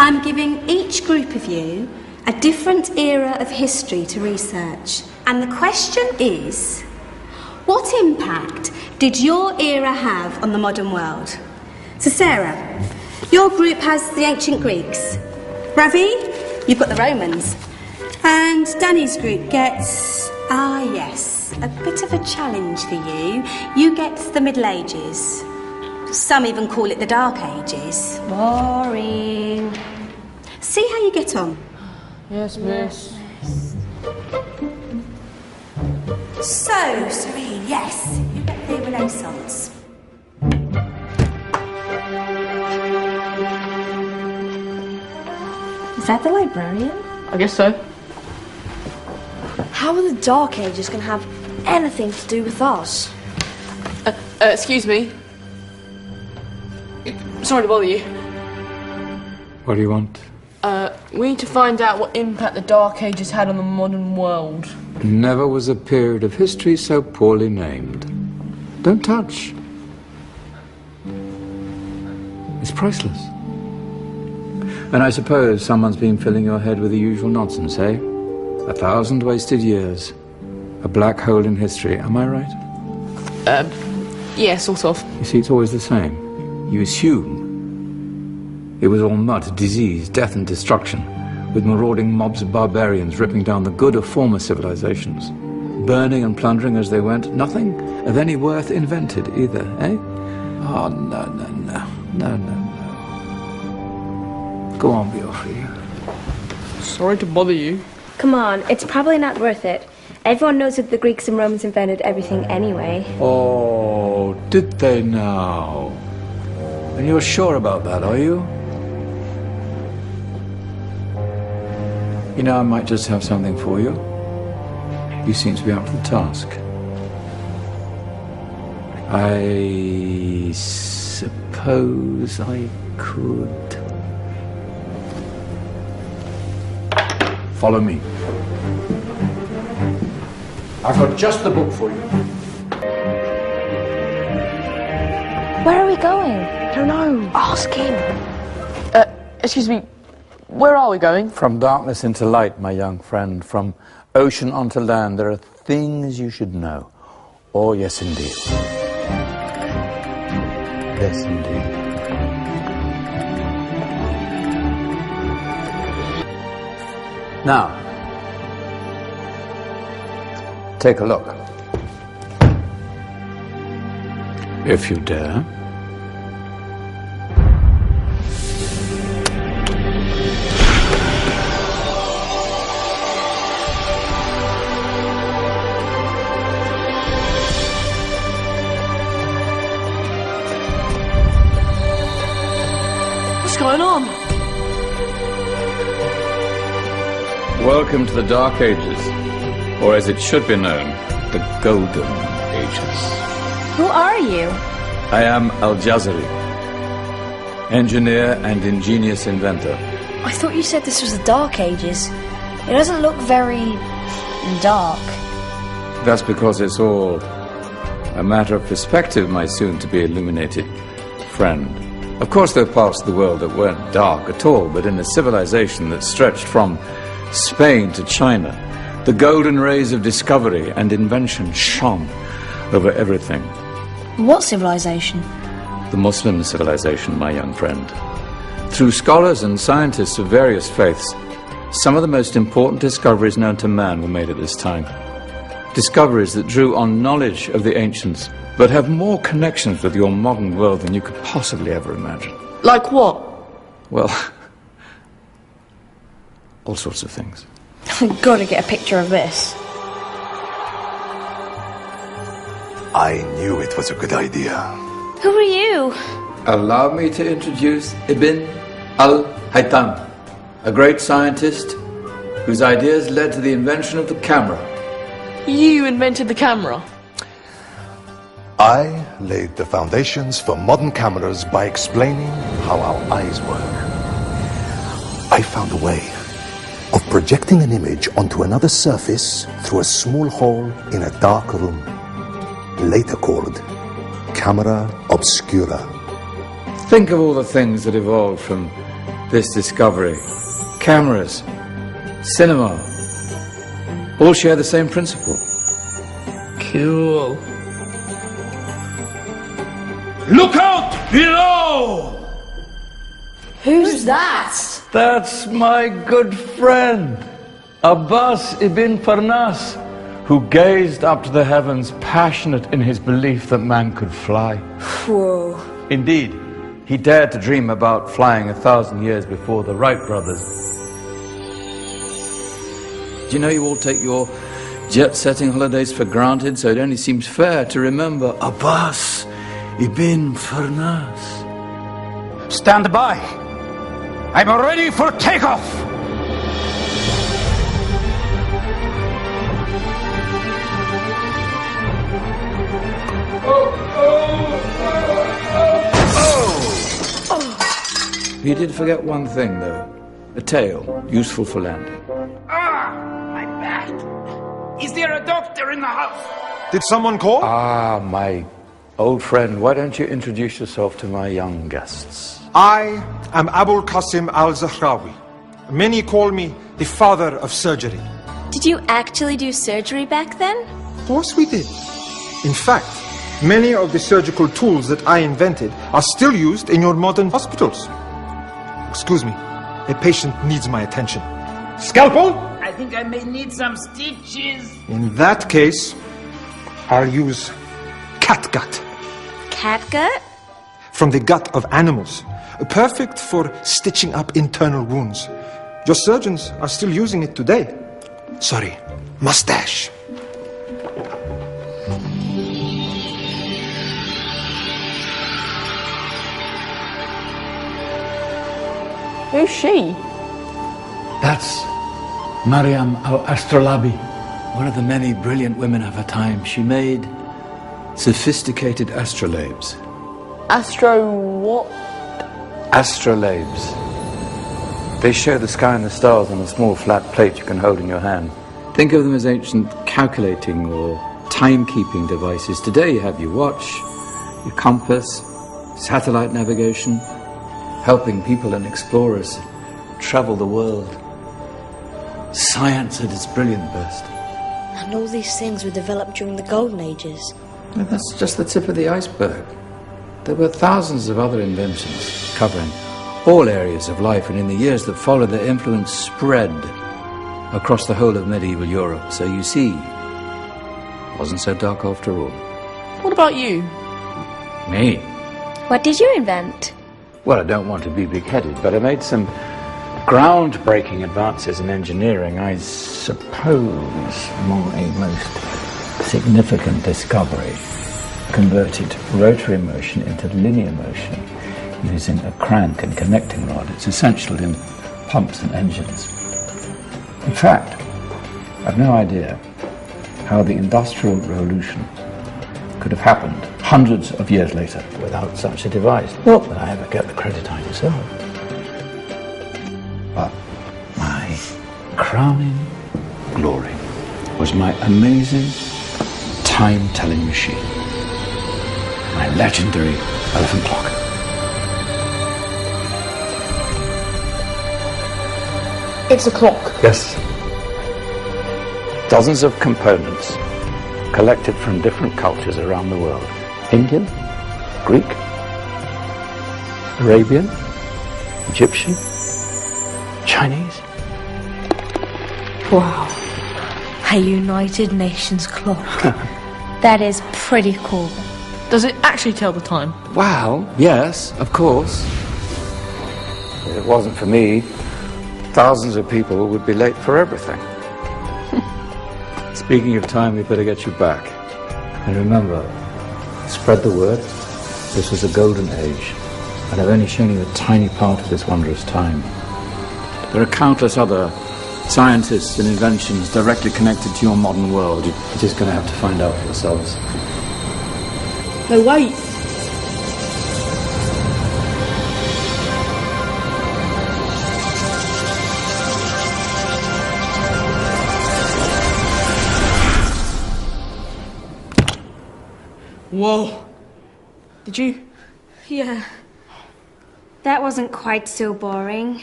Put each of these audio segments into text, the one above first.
I'm giving each group of you a different era of history to research. And the question is, what impact did your era have on the modern world? So Sarah, your group has the ancient Greeks. Ravi, you've got the Romans. And Danny's group gets, yes, a bit of a challenge for you. You get the Middle Ages. Some even call it the Dark Ages. Boring. See how you get on. Yes, miss. So, Serene, yes, you get the Renaissance. Is that the librarian? I guess so. How are the Dark Ages going to have anything to do with us? Excuse me. Sorry to bother you. What do you want? We need to find out what impact the Dark Ages had on the modern world. Never was a period of history so poorly named. Don't touch. It's priceless. And I suppose someone's been filling your head with the usual nonsense, eh? 1,000 wasted years. A black hole in history, am I right? Yeah, sort of. You see, it's always the same. You assume it was all mud, disease, death and destruction, with marauding mobs of barbarians ripping down the good of former civilizations, burning and plundering as they went. Nothing of any worth invented either, eh? Oh, no. Go on, Beofrey. Sorry to bother you. Come on, it's probably not worth it. Everyone knows that the Greeks and Romans invented everything anyway. Oh, did they now? And you're sure about that, are you? You know, I might just have something for you. You seem to be up to the task. I suppose I could... Follow me. I've got just the book for you. Where are we going? I don't know. Ask him. Excuse me. Where are we going? From darkness into light, my young friend. From ocean onto land, there are things you should know. Oh, yes, indeed. Yes, indeed. Now, take a look. If you dare. What's going on? Welcome to the Dark Ages, or as it should be known, the Golden Ages. Who are you? I am Al-Jazari, engineer and ingenious inventor. I thought you said this was the Dark Ages. It doesn't look very... dark. That's because it's all a matter of perspective, my soon-to-be illuminated friend. Of course, there are parts of the world that weren't dark at all, but in a civilization that stretched from Spain to China, the golden rays of discovery and invention shone over everything. What civilization? The Muslim civilization, my young friend. Through scholars and scientists of various faiths, some of the most important discoveries known to man were made at this time. Discoveries that drew on knowledge of the ancients, but have more connections with your modern world than you could possibly ever imagine. Like what? Well, all sorts of things. I've got to get a picture of this. I knew it was a good idea. Who are you? Allow me to introduce Ibn al-Haytham, a great scientist whose ideas led to the invention of the camera. You invented the camera? I laid the foundations for modern cameras by explaining how our eyes work. I found a way of projecting an image onto another surface through a small hole in a dark room, later called camera obscura. Think of all the things that evolved from this discovery. Cameras, cinema, all share the same principle. Cool. Look out below! Who's that? That's my good friend, Abbas ibn Farnas, who gazed up to the heavens, passionate in his belief that man could fly. Whoa. Indeed, he dared to dream about flying 1,000 years before the Wright brothers. Do you know you all take your jet-setting holidays for granted, so it only seems fair to remember Abbas ibn Farnas. Stand by. I'm ready for takeoff. You did forget one thing, though. A tail, useful for landing. My back! Is there a doctor in the house? Did someone call? Ah, my old friend, why don't you introduce yourself to my young guests? I am Abul Qasim al-Zahrawi. Many call me the father of surgery. Did you actually do surgery back then? Of course we did. In fact, many of the surgical tools that I invented are still used in your modern hospitals. Excuse me, a patient needs my attention. Scalpel? I think I may need some stitches. In that case, I'll use catgut. Catgut? From the gut of animals. Perfect for stitching up internal wounds. Your surgeons are still using it today. Sorry, mustache. Who's she? That's Maryam al-Astrolabi, one of the many brilliant women of her time. She made sophisticated astrolabes. Astro what? Astrolabes. They show the sky and the stars on a small flat plate you can hold in your hand. Think of them as ancient calculating or timekeeping devices. Today you have your watch, your compass, satellite navigation, helping people and explorers travel the world. Science at its brilliant best. And all these things were developed during the Golden Ages. And that's just the tip of the iceberg. There were thousands of other inventions covering all areas of life, and in the years that followed, their influence spread across the whole of medieval Europe. So you see, it wasn't so dark after all. What about you? Me? What did you invent? Well, I don't want to be big-headed, but I made some groundbreaking advances in engineering. I suppose my most significant discovery converted rotary motion into linear motion using a crank and connecting rod. It's essential in pumps and engines. In fact, I've no idea how the Industrial Revolution could have happened hundreds of years later without such a device. Not that I ever get the credit I deserve. But my crowning glory was my amazing time-telling machine. My legendary elephant clock. It's a clock. Yes. Dozens of components collected from different cultures around the world. Indian, Greek, Arabian, Egyptian, Chinese. Wow. A United Nations clock. That is pretty cool. Does it actually tell the time? Well, yes, of course. If it wasn't for me, thousands of people would be late for everything. Speaking of time, we better get you back. And remember, spread the word. This was a golden age, and I've only shown you a tiny part of this wondrous time. There are countless other scientists and inventions directly connected to your modern world. You're just going to have to find out for yourselves. No, wait. Whoa. Did you? Yeah. That wasn't quite so boring.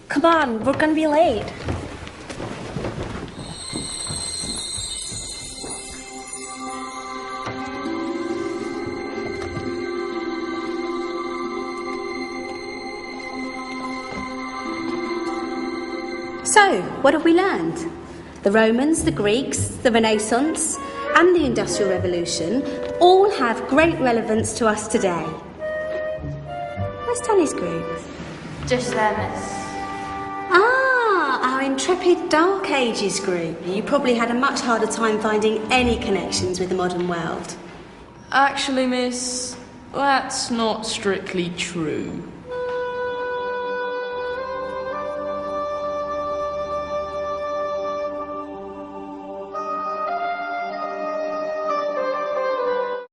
Come on, we're gonna be late. So, what have we learned? The Romans, the Greeks, the Renaissance, and the Industrial Revolution all have great relevance to us today. Where's Danny's group? Just there, miss. Ah, our intrepid Dark Ages group. You probably had a much harder time finding any connections with the modern world. Actually, miss, that's not strictly true.